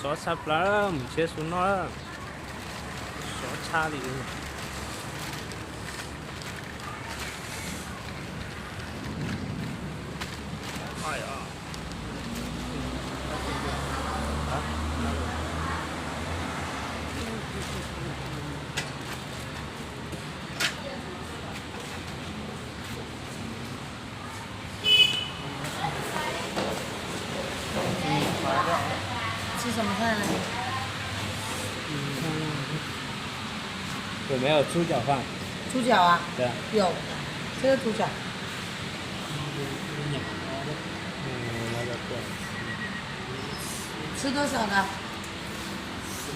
说差不了，没结束了，说差的。哎呀！吃什么菜呢？有没有猪脚饭？猪脚啊？对。有，这个猪脚。那个对。吃多少的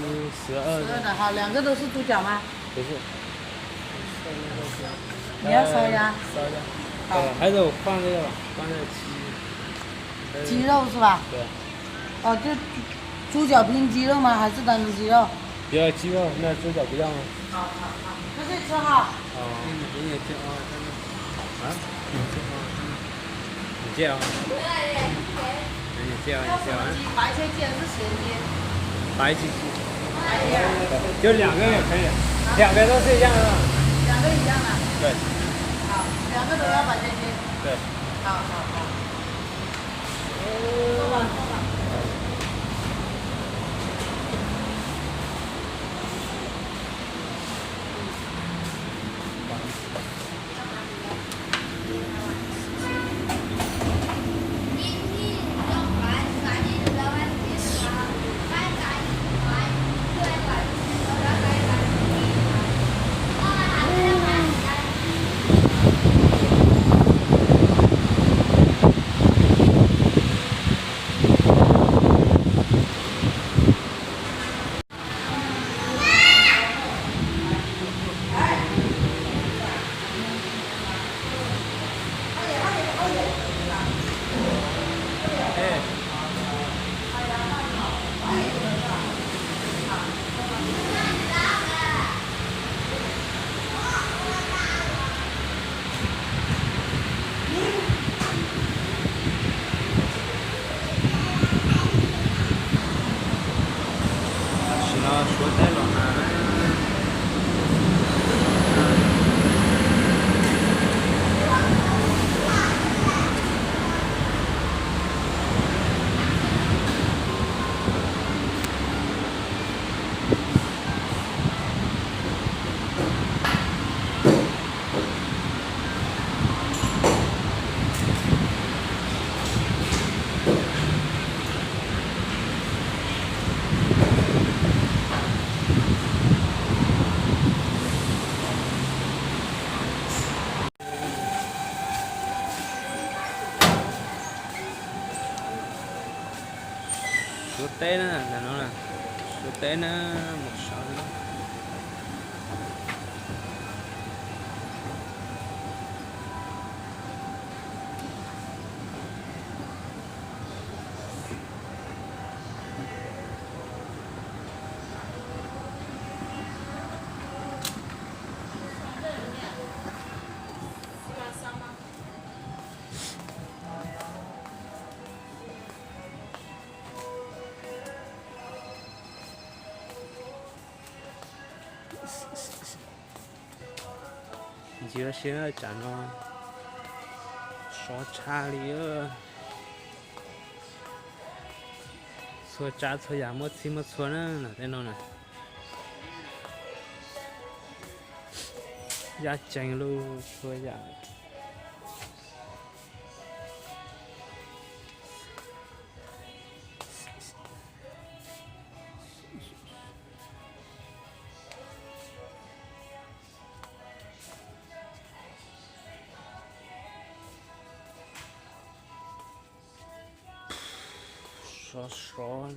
12 ？12的，好，2个都是猪脚吗？不是。你要烧鸭？烧鸭。好，还是我放这个吧，放这个鸡肉是吧？对。哦，就猪脚拼鸡肉吗？还是单纯鸡肉？要鸡肉，那猪脚不要吗？好，就这吃哈。哦。你也这啊？啊？你这样？你这样？白切鸡还是咸鸡？白鸡。白鸡。就2个也可以，2个都是一样的。2个一样的。对。好，2个都要白切鸡。对。好。坐吧。说太乱了。说对了，然后呢？说对了，没啥的。你就现在讲了，说差了，说炸错呀，没吃没错呢，那在哪呢？呀，酱喽，说呀。说了。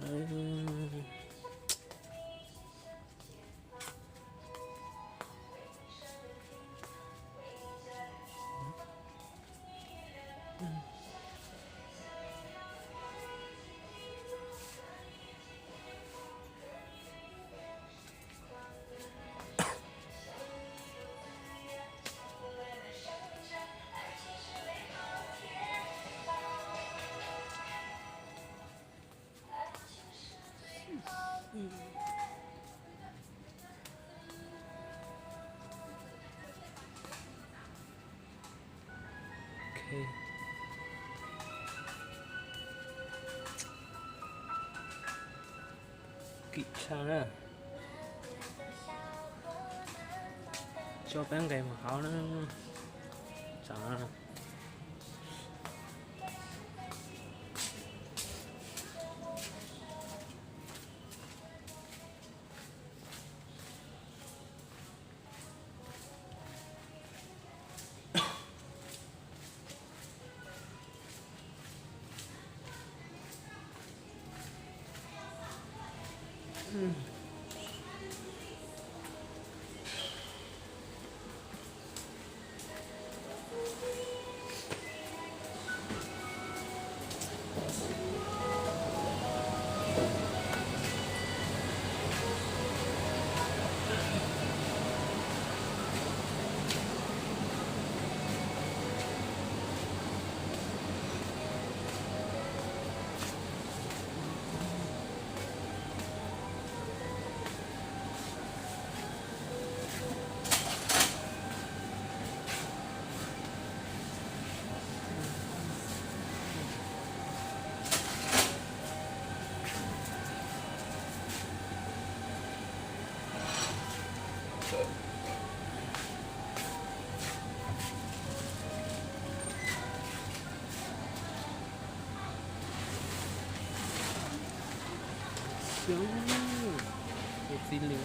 OK，记上了，小饼给嘛好呢，上了。行，有机灵。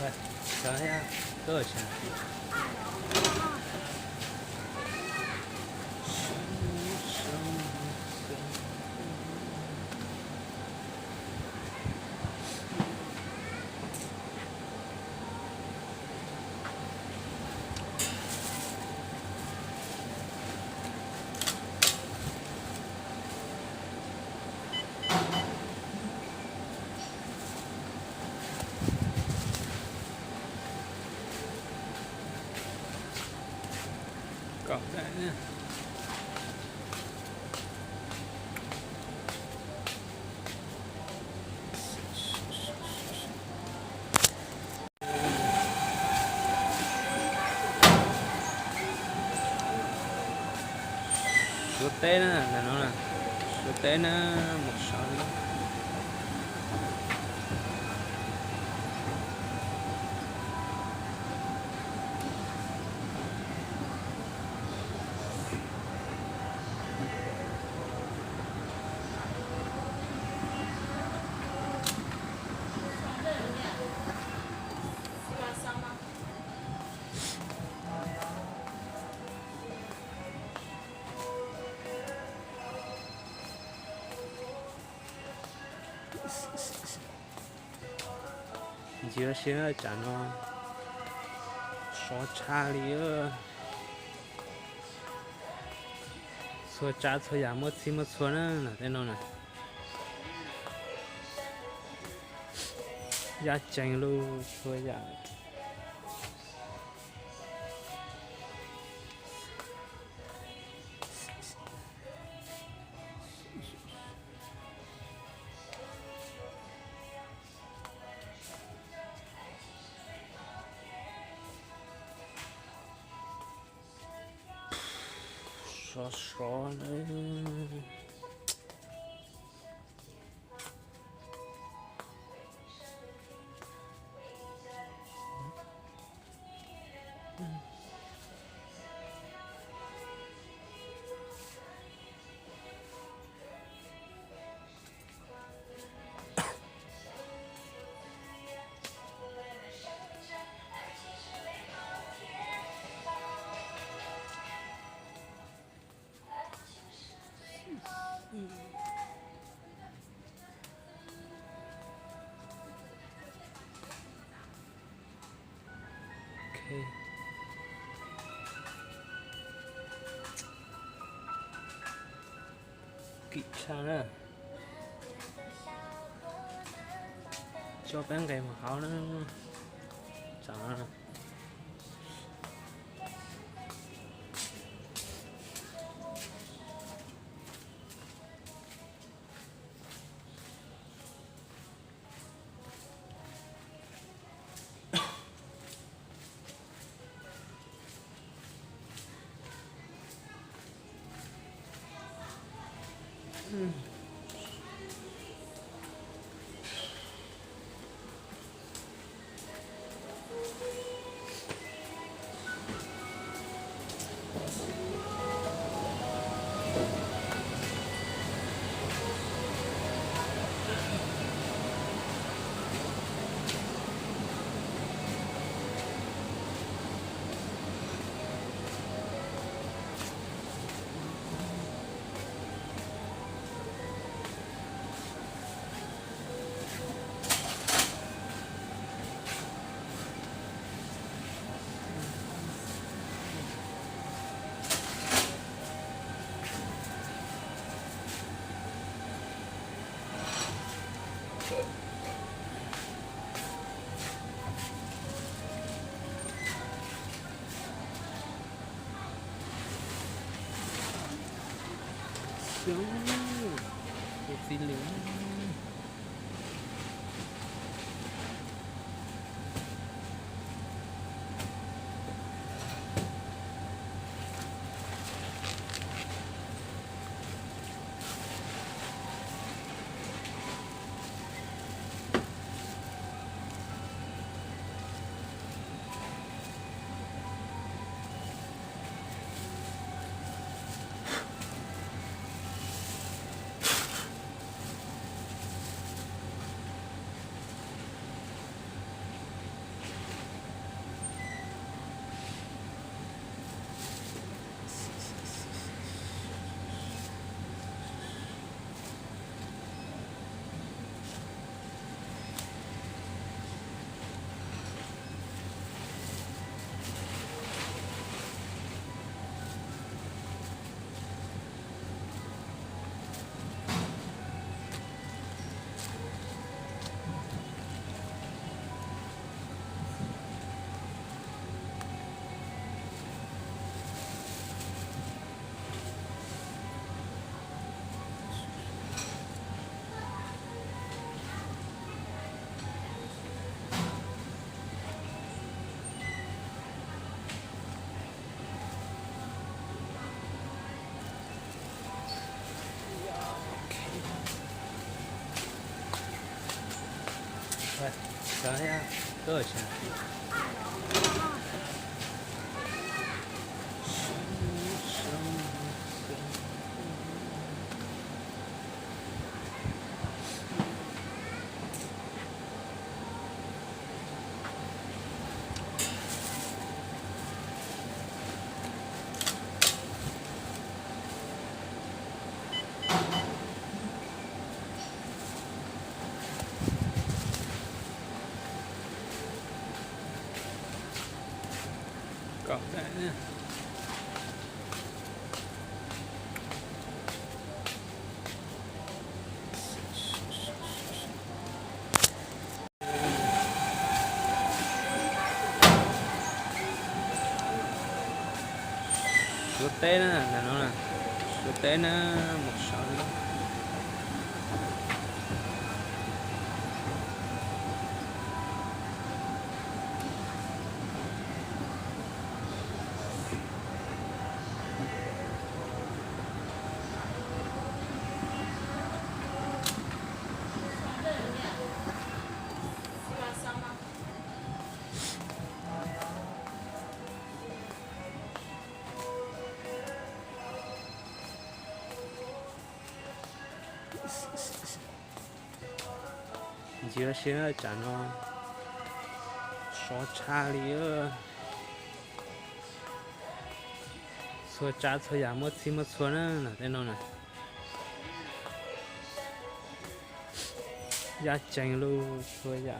来，等一下，多少钱？搞的呢？số té nó là nó là số té nó 160. Giờ sẽ chả nó xóa cha liơ xóa cha xóa giảm mất xí mất xóa nó là thế nào nè giá chanh luôn thôi dạ xó nữa ok kỹ sao nữa cho bé cái mà áo nó chẳng nữa xuống một tí lính rồi tới tới té nữa là nó là số té nó một sáu nữa. Giờ sẽ chả nó số cha liơ số cha số nhà mất xí mất số nữa là thế nào nè giá chanh luôn số nhà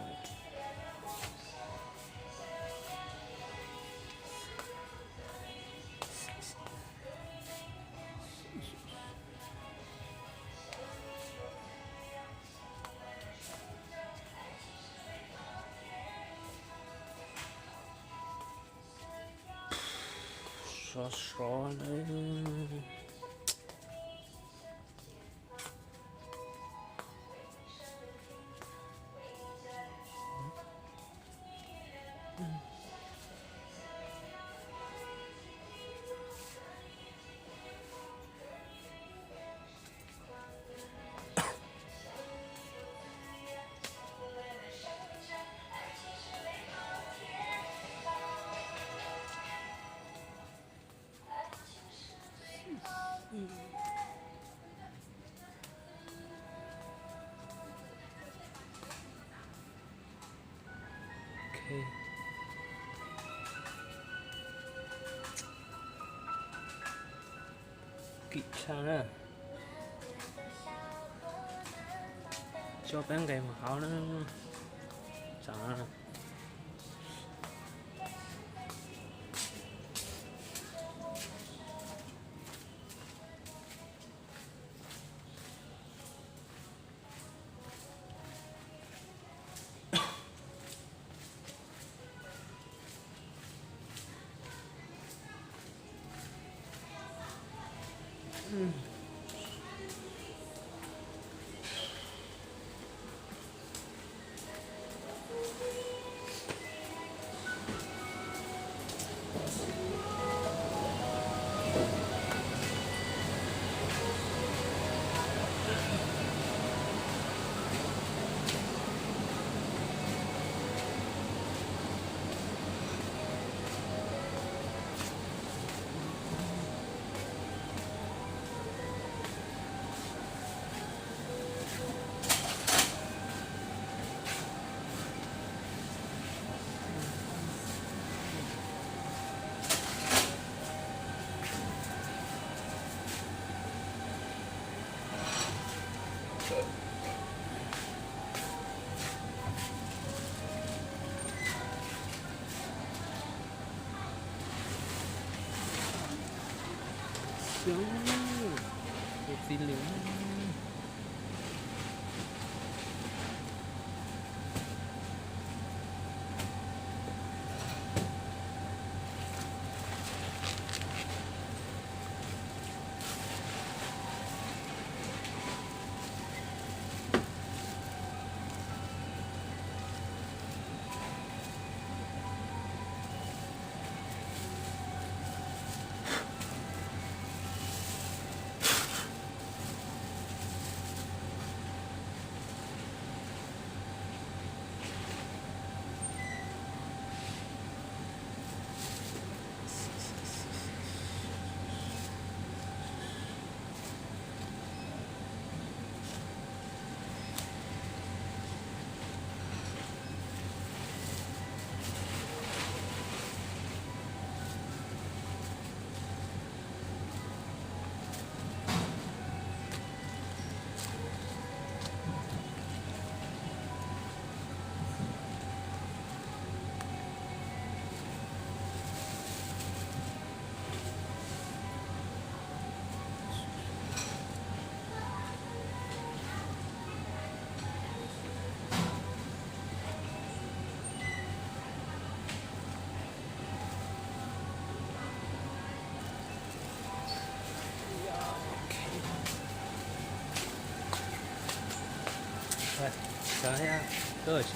số nữa. Okay. Kỹ sao nữa cho bán game mà họ nó sợ nó xuống một tí nữa 来，等一下，多少钱？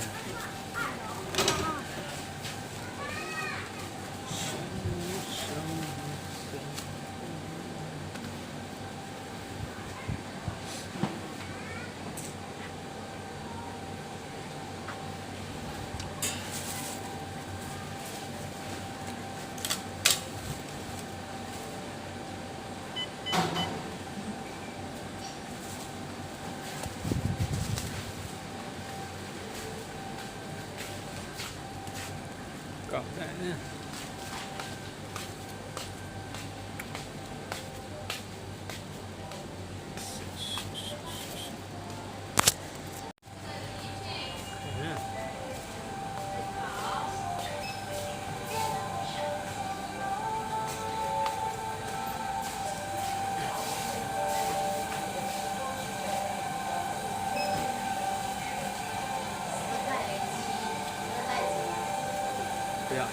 搞的呢？不要。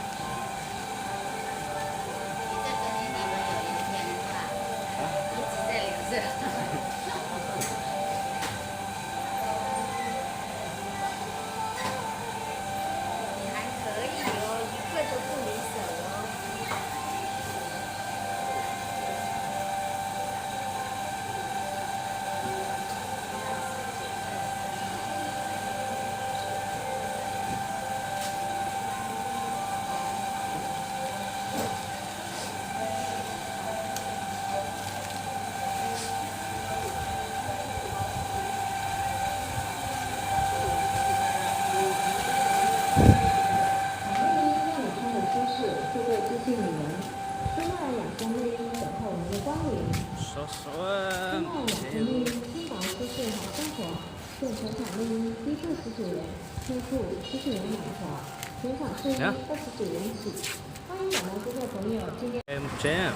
说说啊，新宝舒适好生活，现全场内衣低至19元，秋裤70元买滑，全场睡衣29元起。欢迎小毛顾客朋友今天。这样。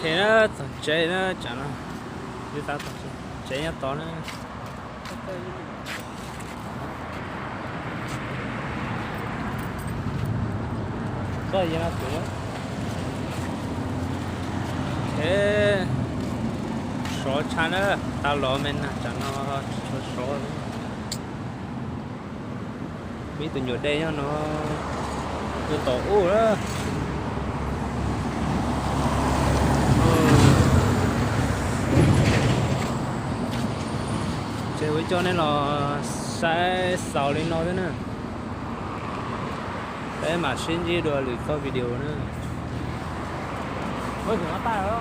khi nó chơi nó chả nó như tao tập chơi nhá to nó có gì nó cũng thế số chán nữa tao lo mình chả nó số biết tụi nhiều đây nó tôi tổ u đó chơi với cho nên là sẽ sầu lên nó thế nè để mà xin gì được lượt coi video nữa ôi thì nó tay rồi đó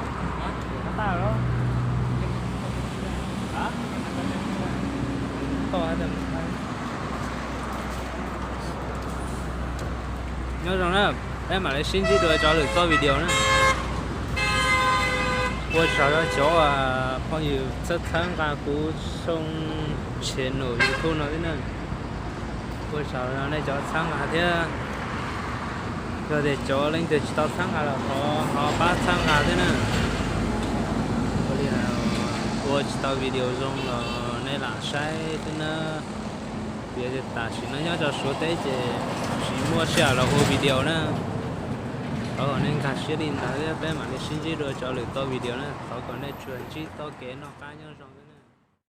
nó tay rồi đó hả to hay nhớ rằng đó để mà lấy xin gì được cho lượt coi video nữa我找到叫朋友在参加过送钱了，有可能的呢。我找到那叫参加的，有的叫人就知道参加了，好把参加的呢。我厉害哦！我知道 video 中了，那哪晒的呢？别的大型人家就说的这，寂寞下了我 video 呢。họ nên cả sẽ đi tới bé mà để xin chỉ rồi cho được to video nữa họ còn nên chuyển chỉ to kế nó cá nhân xong